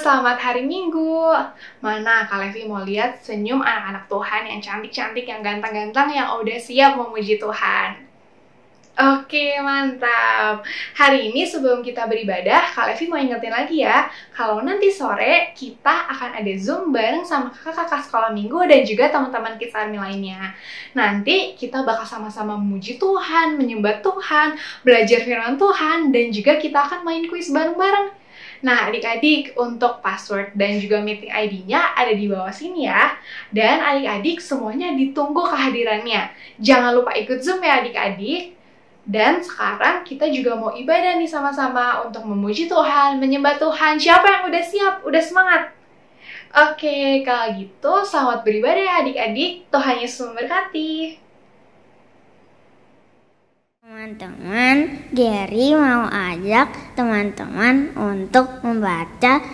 selamat hari Minggu. Mana Kak Levi mau lihat senyum anak-anak Tuhan yang cantik-cantik, yang ganteng-ganteng, yang udah siap memuji Tuhan. Oke, mantap. Hari ini sebelum kita beribadah, Kak Levi mau ingetin lagi ya, kalau nanti sore kita akan ada Zoom bareng sama kakak-kakak sekolah minggu dan juga teman-teman Kids Army lainnya. Nanti kita bakal sama-sama memuji Tuhan, menyembah Tuhan, belajar firman Tuhan, dan juga kita akan main kuis bareng-bareng. Nah, adik-adik, untuk password dan juga meeting ID-nya ada di bawah sini ya. Dan adik-adik semuanya ditunggu kehadirannya. Jangan lupa ikut Zoom ya adik-adik. Dan sekarang kita juga mau ibadah nih sama-sama untuk memuji Tuhan, menyembah Tuhan. Siapa yang udah siap? Udah semangat? Oke, kalau gitu selamat beribadah ya adik-adik. Tuhan Yesus memberkati. Teman-teman, Gary mau ajak teman-teman untuk membaca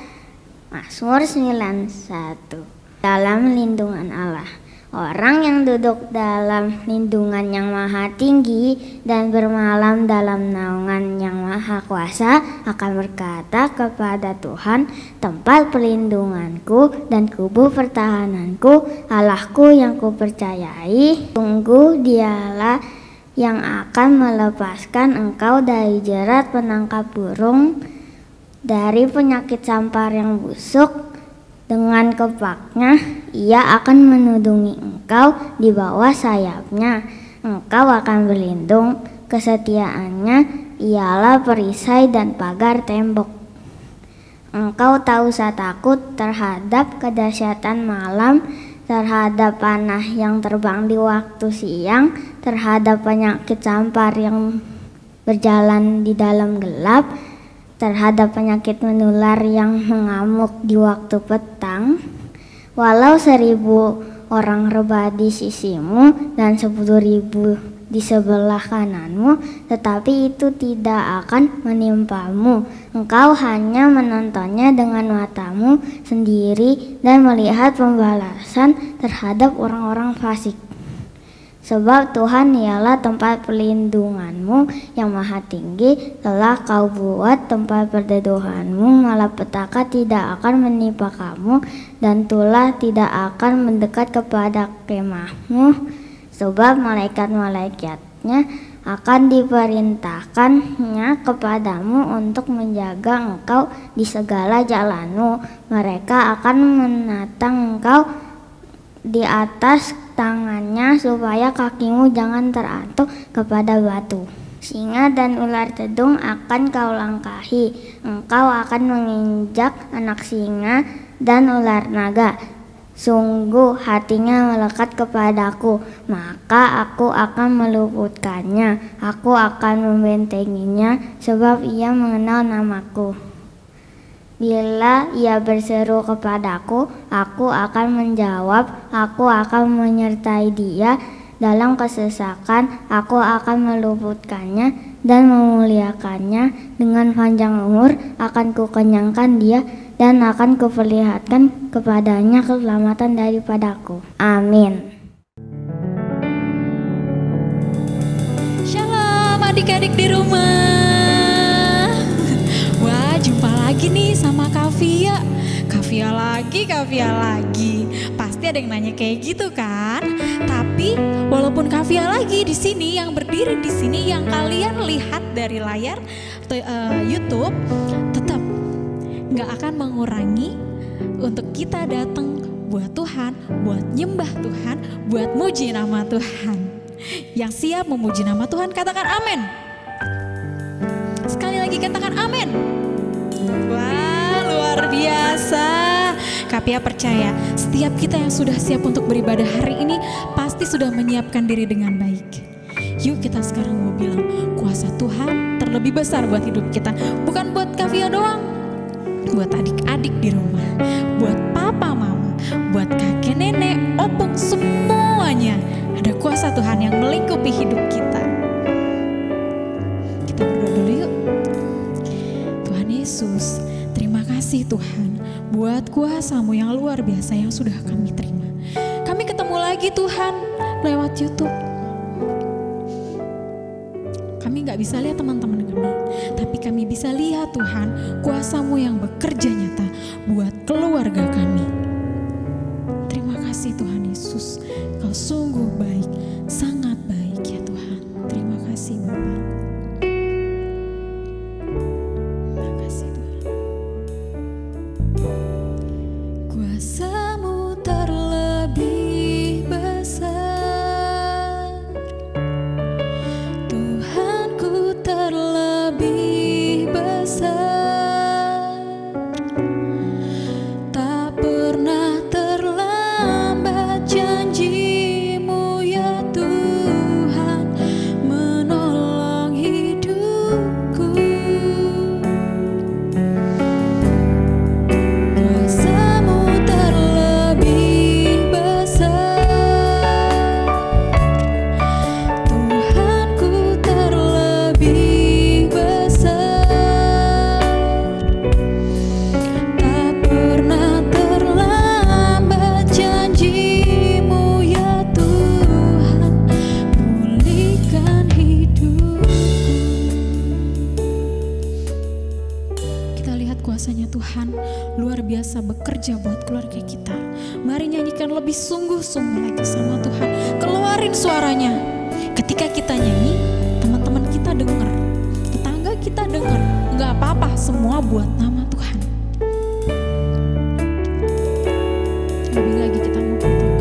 Mazmur 91 dalam lindungan Allah. Orang yang duduk dalam lindungan yang maha tinggi dan bermalam dalam naungan yang maha kuasa akan berkata kepada Tuhan, tempat perlindunganku dan kubu pertahananku, Allahku yang kupercayai, sungguh dialah yang akan melepaskan engkau dari jerat penangkap burung, dari penyakit sampar yang busuk. Dengan kepaknya ia akan menudungi engkau di bawah sayapnya. Engkau akan berlindung, kesetiaannya ialah perisai dan pagar tembok. Engkau tak usah takut terhadap kedahsyatan malam, terhadap panah yang terbang di waktu siang, terhadap penyakit sampar yang berjalan di dalam gelap, terhadap penyakit menular yang mengamuk di waktu petang. Walau 1000 orang rebah di sisimu dan 10.000 di sebelah kananmu, tetapi itu tidak akan menimpamu. Engkau hanya menontonnya dengan matamu sendiri dan melihat pembalasan terhadap orang-orang fasik. Sebab Tuhan ialah tempat perlindunganmu yang maha tinggi, telah kau buat tempat perteduhanmu, malapetaka tidak akan menimpa kamu, dan tulah tidak akan mendekat kepada kemahmu. Sebab malaikat-malaikatnya akan diperintahkannya kepadamu untuk menjaga engkau di segala jalanmu. Mereka akan menatang engkau di atas tangannya supaya kakimu jangan terantuk kepada batu. Singa dan ular tedung akan kau langkahi. Engkau akan menginjak anak singa dan ular naga. Sungguh hatinya melekat kepadaku, maka aku akan meluputkannya. Aku akan membentenginya sebab ia mengenal namaku. Bila ia berseru kepadaku, aku akan menjawab, aku akan menyertai dia dalam kesesakan, aku akan meluputkannya dan memuliakannya. Dengan panjang umur akan kukenyangkan dia dan akan kuperlihatkan kepadanya keselamatan daripadaku. Amin. Shalom adik-adik di rumah. Wah, jumpa lagi nih sama Kavia. Kavia lagi. Pasti ada yang nanya kayak gitu kan? Tapi walaupun Kavia lagi di sini, yang berdiri di sini, yang kalian lihat dari layar YouTube, tetap nggak akan mengurangi untuk kita datang buat Tuhan, buat nyembah Tuhan, buat muji nama Tuhan. Yang siap memuji nama Tuhan katakan amin. Sekali lagi katakan amin. Wah, luar biasa. Kavia percaya setiap kita yang sudah siap untuk beribadah hari ini pasti sudah menyiapkan diri dengan baik. Yuk kita sekarang mau bilang kuasa Tuhan terlebih besar buat hidup kita. Bukan buat Kavia doang, buat adik-adik di rumah, buat papa mama, buat kakek nenek, opung, semuanya. Ada kuasa Tuhan yang melingkupi hidup kita. Kita berdoa dulu yuk. Tuhan Yesus, terima kasih Tuhan buat kuasa-Mu yang luar biasa yang sudah kami terima. Kami ketemu lagi Tuhan lewat YouTube. Kami gak bisa lihat teman-teman kami, tapi kami bisa lihat Tuhan kuasa-Mu yang bekerja nyata, buat keluarga kami. Terima kasih Tuhan Yesus, Kau sungguh baik, sangat baik ya Tuhan. Terima kasih Bapa. Terima kasih Tuhan. Kuasa-Mu terlebih besar, Tuhanku terlebih besar, tak pernah terlambat janji-Mu ya Tuhan menolong hidupku. Kuasa-Mu terlebih besar, Tuhanku terlebih besar, tak pernah terlambat janji-Mu ya Tuhan pulihkan hidupku. Kita lihat kuasanya Tuhan luar biasa bekerja buat keluarga kita. Mari nyanyikan lebih sungguh-sungguh lagi sama Tuhan. Keluarin suaranya. Ketika kita nyanyi, teman-teman kita dengar, tetangga kita dengar. Gak apa-apa, semua buat nama Tuhan. Lebih lagi kita mau katakan.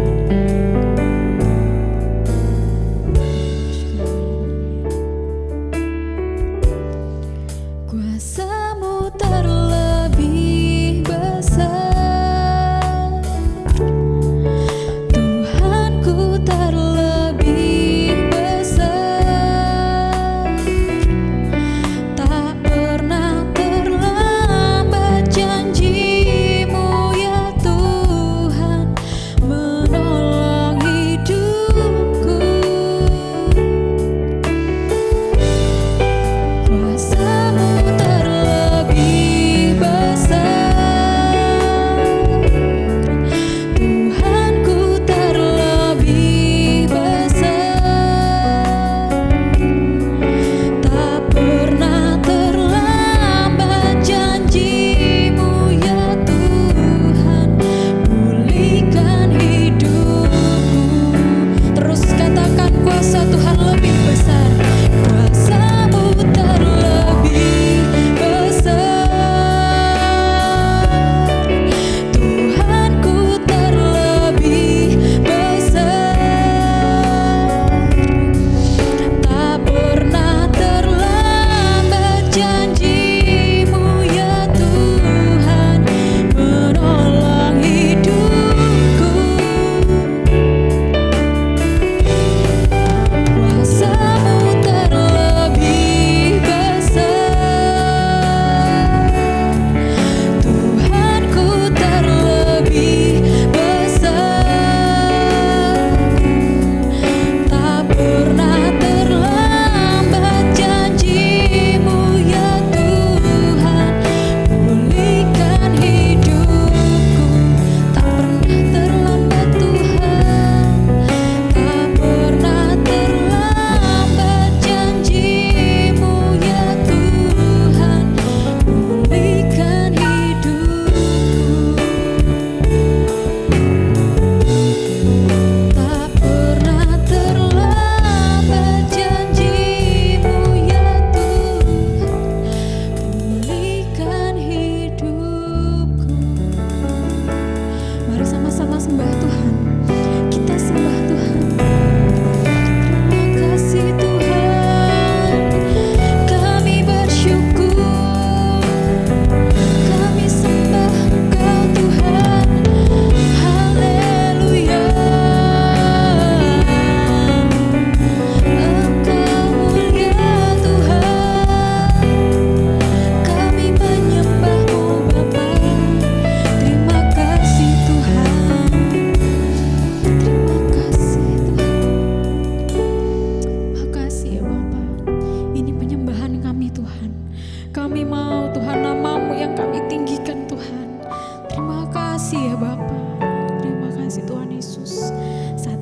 Kuasa-Mu terlebih besar, Tuhanku terlebih besar, tak pernah terlambat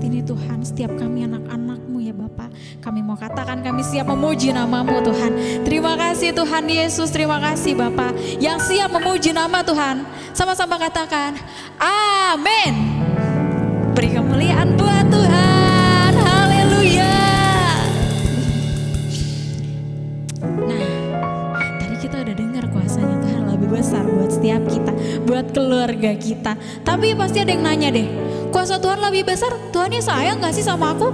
ini Tuhan, setiap kami anak-anak-Mu ya Bapa, kami mau katakan kami siap memuji nama-Mu Tuhan. Terima kasih Tuhan Yesus, terima kasih Bapa yang siap memuji nama Tuhan. Sama-sama katakan, amin. Beri kemuliaan buat Tuhan, haleluya. Nah, tadi kita udah dengar kuasanya Tuhan lebih besar buat setiap kita, buat keluarga kita. Tapi pasti ada yang nanya deh, kuasa Tuhan lebih besar, Tuhannya sayang gak sih sama aku?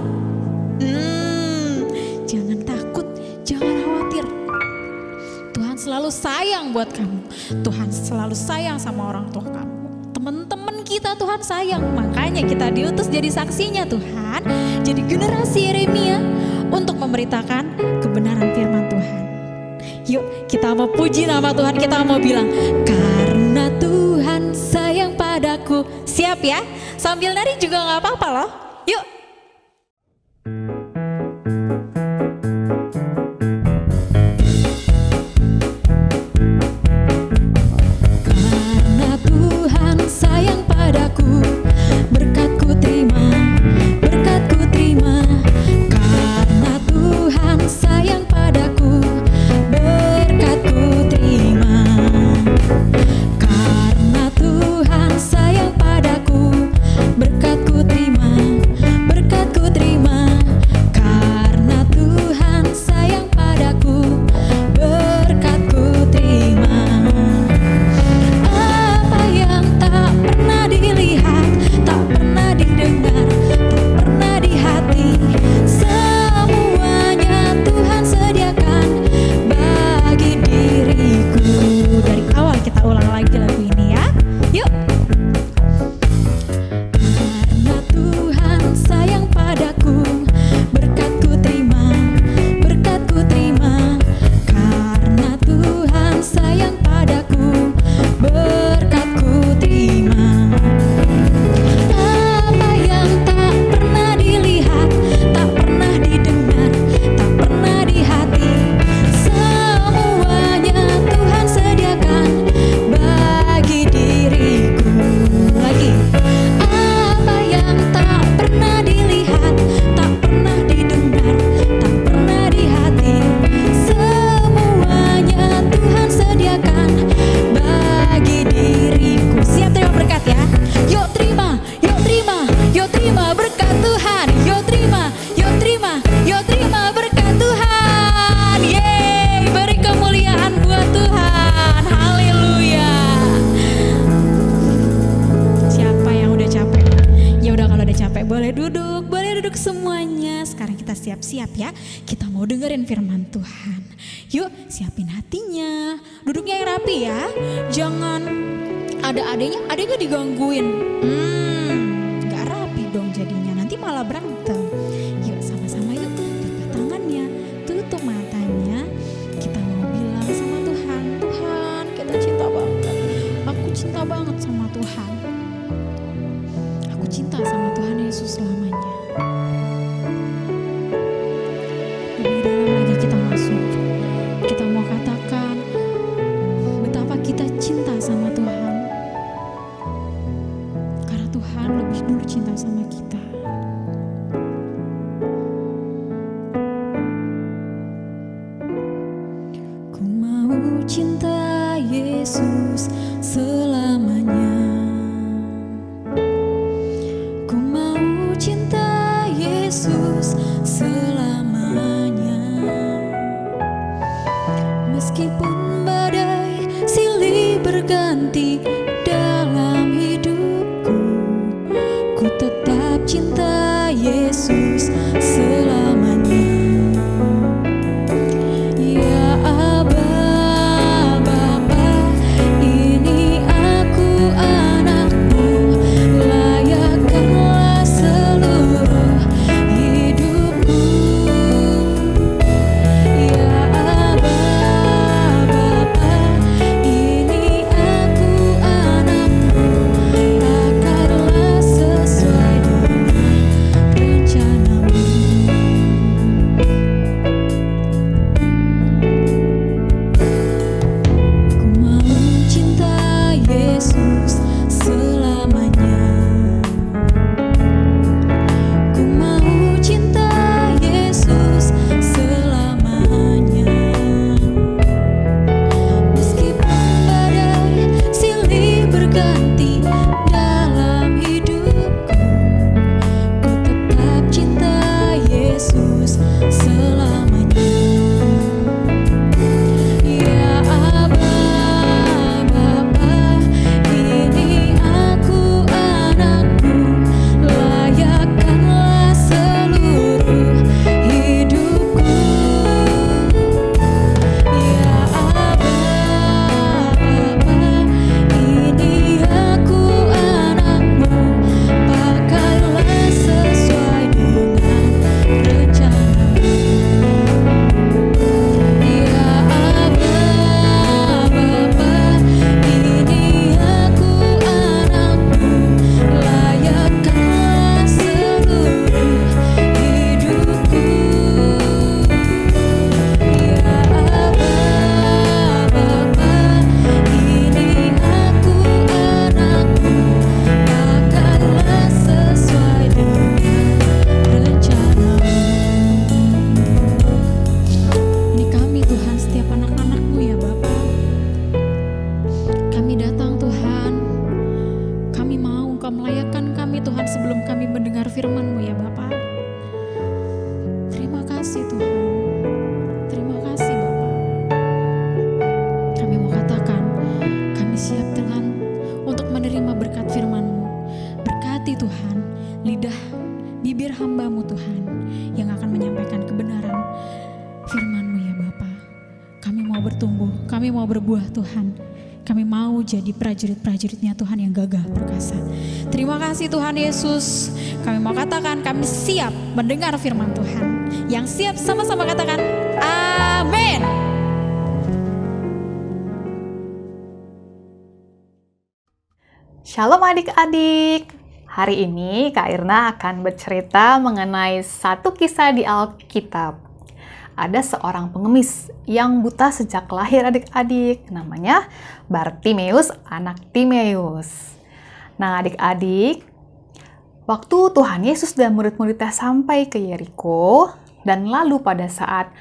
Jangan takut, jangan khawatir. Tuhan selalu sayang buat kamu. Tuhan selalu sayang sama orang tua kamu. Teman-teman kita Tuhan sayang. Makanya kita diutus jadi saksinya Tuhan. Jadi generasi Yeremia untuk memberitakan kebenaran firman Tuhan. Yuk kita mau puji nama Tuhan, kita mau bilang, karena Tuhan sayang padaku. Siap ya? Sambil nari juga gak apa-apa loh. Yuk. Karena Tuhan sayang padaku, berkatku terima, berkatku terima. Karena Tuhan sayang padaku, berkatku terima. Karena Tuhan sayang padaku, berkatku terima, berkatku terima. Karena Tuhan sayang padaku, berkatku terima. Apa yang tak pernah dilihat, tak pernah didengar, tak pernah di hati, semuanya Tuhan sediakan bagi diriku. Dari awal kita ulang lagi lagu ini ya. Yuk. Karena Tuhan sayang padaku, berkatku terima, berkatku terima. Karena Tuhan sayang padaku, berkatku terima. Apa yang tak pernah dilihat, tak pernah didengar, tak pernah di hati, semuanya Tuhan sediakan bagi diriku. Lagi. Apa yang tak pernah dilihat, tak pernah didengar, tak pernah di hati, semuanya Tuhan sediakan bagi diriku. Siap terima berkat ya? Yuk terima, yuk terima, yuk terima berkat Tuhan. Yuk terima, yuk terima, yuk terima berkat Tuhan. Yeay, beri kemuliaan buat Tuhan. Haleluya. Siapa yang udah capek? Ya udah, kalau udah capek boleh duduk semuanya. Sekarang kita siap-siap ya. Kita mau dengerin firman Tuhan. Yuk siapin hatinya, duduknya yang rapi ya. Jangan ada adanya digangguin. Gak rapi dong jadinya, nanti malah berantem. Yuk sama-sama yuk, lipat tangannya, tutup matanya. Kita mau bilang sama Tuhan, Tuhan kita cinta banget. Aku cinta banget sama Tuhan. Aku cinta sama Tuhan Yesus selamanya. Lebih dalam lagi kita masuk. Kita mau katakan betapa kita cinta sama Tuhan. Karena Tuhan lebih dulu cinta sama kita. Ku mau cinta Yesus selamanya. Ku mau cinta bibir hamba-Mu Tuhan yang akan menyampaikan kebenaran firman-Mu ya Bapa. Kami mau bertumbuh, kami mau berbuah Tuhan. Kami mau jadi prajurit-prajuritnya Tuhan yang gagah perkasa. Terima kasih Tuhan Yesus. Kami mau katakan kami siap mendengar firman Tuhan. Yang siap sama-sama katakan amin. Shalom adik-adik. Hari ini Kak Irna akan bercerita mengenai satu kisah di Alkitab. Ada seorang pengemis yang buta sejak lahir adik-adik. Namanya Bartimeus, anak Timeus. Nah adik-adik, waktu Tuhan Yesus dan murid-muridnya sampai ke Yeriko, dan lalu pada saat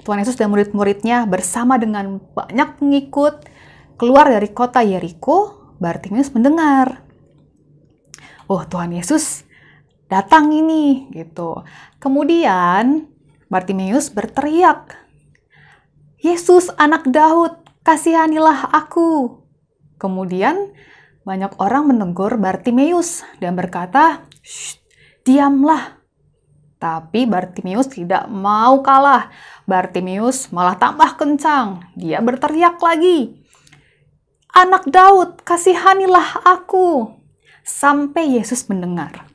Tuhan Yesus dan murid-muridnya bersama dengan banyak pengikut keluar dari kota Yeriko, Bartimeus mendengar, oh Tuhan Yesus datang ini gitu. Kemudian Bartimeus berteriak, Yesus anak Daud, kasihanilah aku. Kemudian banyak orang menegur Bartimeus dan berkata, diamlah. Tapi Bartimeus tidak mau kalah. Bartimeus malah tambah kencang. Dia berteriak lagi, anak Daud, kasihanilah aku. Sampai Yesus mendengar.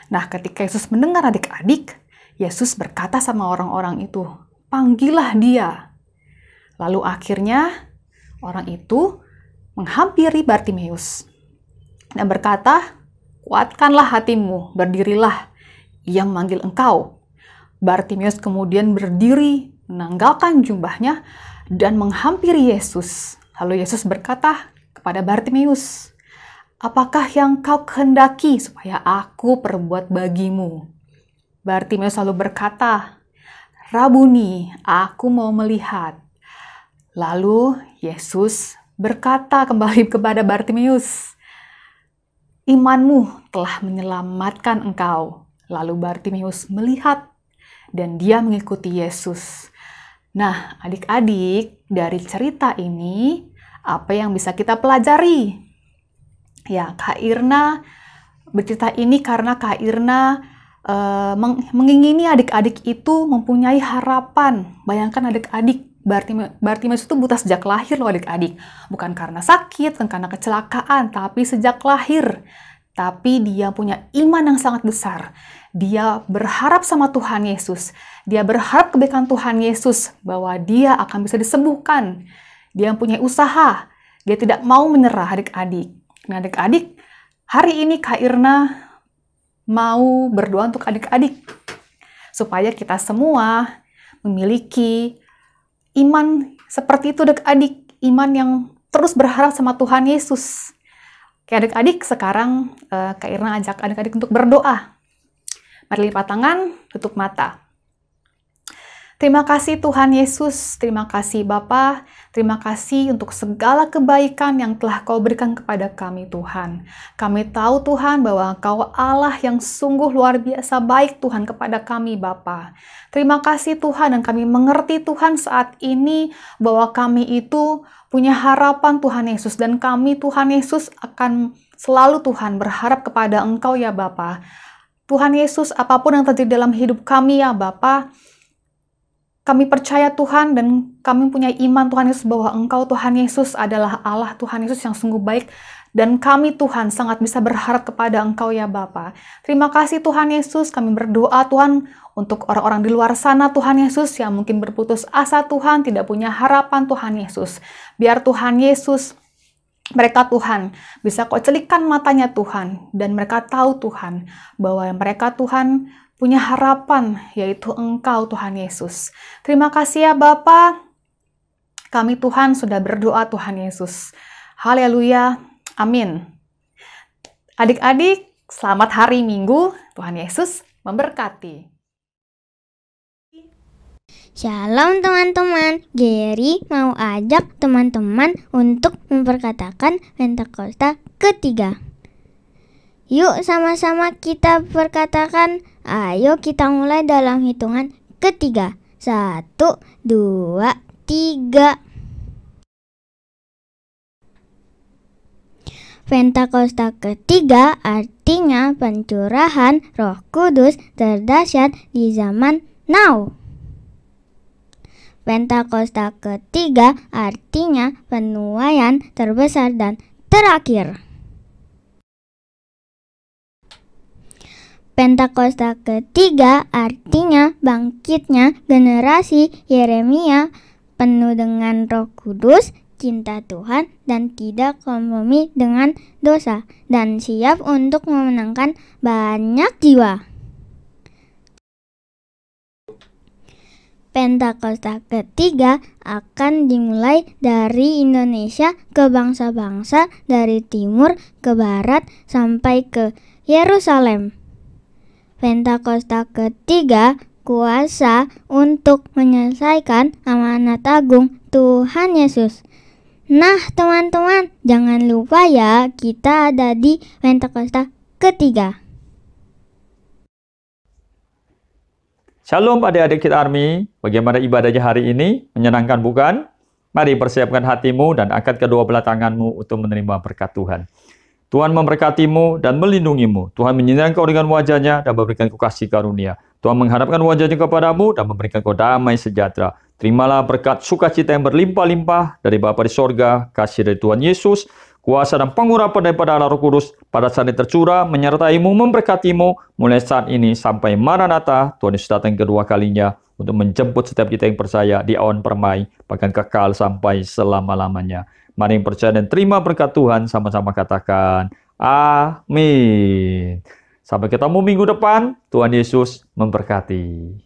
Nah, ketika Yesus mendengar adik-adik, Yesus berkata sama orang-orang itu, panggillah dia. Lalu akhirnya orang itu menghampiri Bartimeus dan berkata, kuatkanlah hatimu, berdirilah, ia memanggil engkau. Bartimeus kemudian berdiri, menanggalkan jubahnya dan menghampiri Yesus. Lalu Yesus berkata kepada Bartimeus, apakah yang kau kehendaki supaya aku perbuat bagimu? Bartimeus lalu berkata, Rabuni, aku mau melihat. Lalu Yesus berkata kembali kepada Bartimeus, imanmu telah menyelamatkan engkau. Lalu Bartimeus melihat dan dia mengikuti Yesus. Nah, adik-adik, dari cerita ini, apa yang bisa kita pelajari? Ya, Kak Irna bercerita ini karena Kak Irna mengingini adik-adik itu mempunyai harapan. Bayangkan adik-adik, Bartimeus itu buta sejak lahir loh adik-adik. Bukan karena sakit, bukan karena kecelakaan, tapi sejak lahir. Tapi dia punya iman yang sangat besar. Dia berharap sama Tuhan Yesus. Dia berharap kebaikan Tuhan Yesus bahwa dia akan bisa disembuhkan. Dia mempunyai usaha. Dia tidak mau menyerah adik-adik. Nah adik-adik, hari ini Kak Irna mau berdoa untuk adik-adik supaya kita semua memiliki iman seperti itu adik-adik, iman yang terus berharap sama Tuhan Yesus. Oke adik-adik, sekarang Kak Irna ajak adik-adik untuk berdoa. Mari lipat tangan, tutup mata. Terima kasih Tuhan Yesus, terima kasih Bapa, terima kasih untuk segala kebaikan yang telah Kau berikan kepada kami Tuhan. Kami tahu Tuhan bahwa Kau Allah yang sungguh luar biasa baik Tuhan kepada kami Bapa. Terima kasih Tuhan dan kami mengerti Tuhan saat ini bahwa kami itu punya harapan Tuhan Yesus dan kami Tuhan Yesus akan selalu Tuhan berharap kepada Engkau ya Bapa. Tuhan Yesus, apapun yang terjadi dalam hidup kami ya Bapa, kami percaya Tuhan dan kami punya iman Tuhan Yesus bahwa Engkau Tuhan Yesus adalah Allah Tuhan Yesus yang sungguh baik dan kami Tuhan sangat bisa berharap kepada Engkau ya Bapa. Terima kasih Tuhan Yesus, kami berdoa Tuhan untuk orang-orang di luar sana Tuhan Yesus yang mungkin berputus asa Tuhan, tidak punya harapan Tuhan Yesus. Biar Tuhan Yesus, mereka Tuhan bisa Kau celikkan matanya Tuhan dan mereka tahu Tuhan bahwa mereka Tuhan punya harapan, yaitu Engkau Tuhan Yesus. Terima kasih ya Bapa. Kami Tuhan sudah berdoa Tuhan Yesus. Haleluya. Amin. Adik-adik, selamat hari Minggu. Tuhan Yesus memberkati. Shalom teman-teman, Geri mau ajak teman-teman untuk memperkatakan Pentakosta ketiga. Yuk sama-sama kita perkatakan. Ayo kita mulai dalam hitungan ketiga. 1, 2, 3. Pentakosta ketiga artinya pencurahan Roh Kudus terdahsyat di zaman now. Pentakosta ketiga artinya penuaian terbesar dan terakhir. Pentakosta ketiga artinya bangkitnya generasi Yeremia penuh dengan Roh Kudus, cinta Tuhan, dan tidak kompromi dengan dosa, dan siap untuk memenangkan banyak jiwa. Pentakosta ketiga akan dimulai dari Indonesia ke bangsa-bangsa dari timur ke barat sampai ke Yerusalem. Pentakosta ketiga kuasa untuk menyelesaikan amanat agung Tuhan Yesus. Nah teman-teman, jangan lupa ya, kita ada di Pentakosta ketiga. Shalom adik-adik kita Army, bagaimana ibadahnya hari ini? Menyenangkan bukan? Mari persiapkan hatimu dan angkat kedua belah tanganmu untuk menerima berkat Tuhan. Tuhan memberkatimu dan melindungimu. Tuhan menyinari kau dengan wajahnya dan memberikan kau kasih karunia. Tuhan menghadapkan wajahnya kepadamu dan memberikan kau damai sejahtera. Terimalah berkat sukacita yang berlimpah-limpah dari Bapa di sorga, kasih dari Tuhan Yesus, kuasa dan pengurapan daripada Allah Roh Kudus pada saat ini tercurah, menyertaimu, memberkatimu, mulai saat ini sampai Maranatha, Tuhan Yesus datang kedua kalinya untuk menjemput setiap kita yang percaya di awan permai, bahkan kekal sampai selama-lamanya. Mari yang percaya dan terima berkat Tuhan, sama-sama katakan, amin. Sampai ketemu minggu depan, Tuhan Yesus memberkati.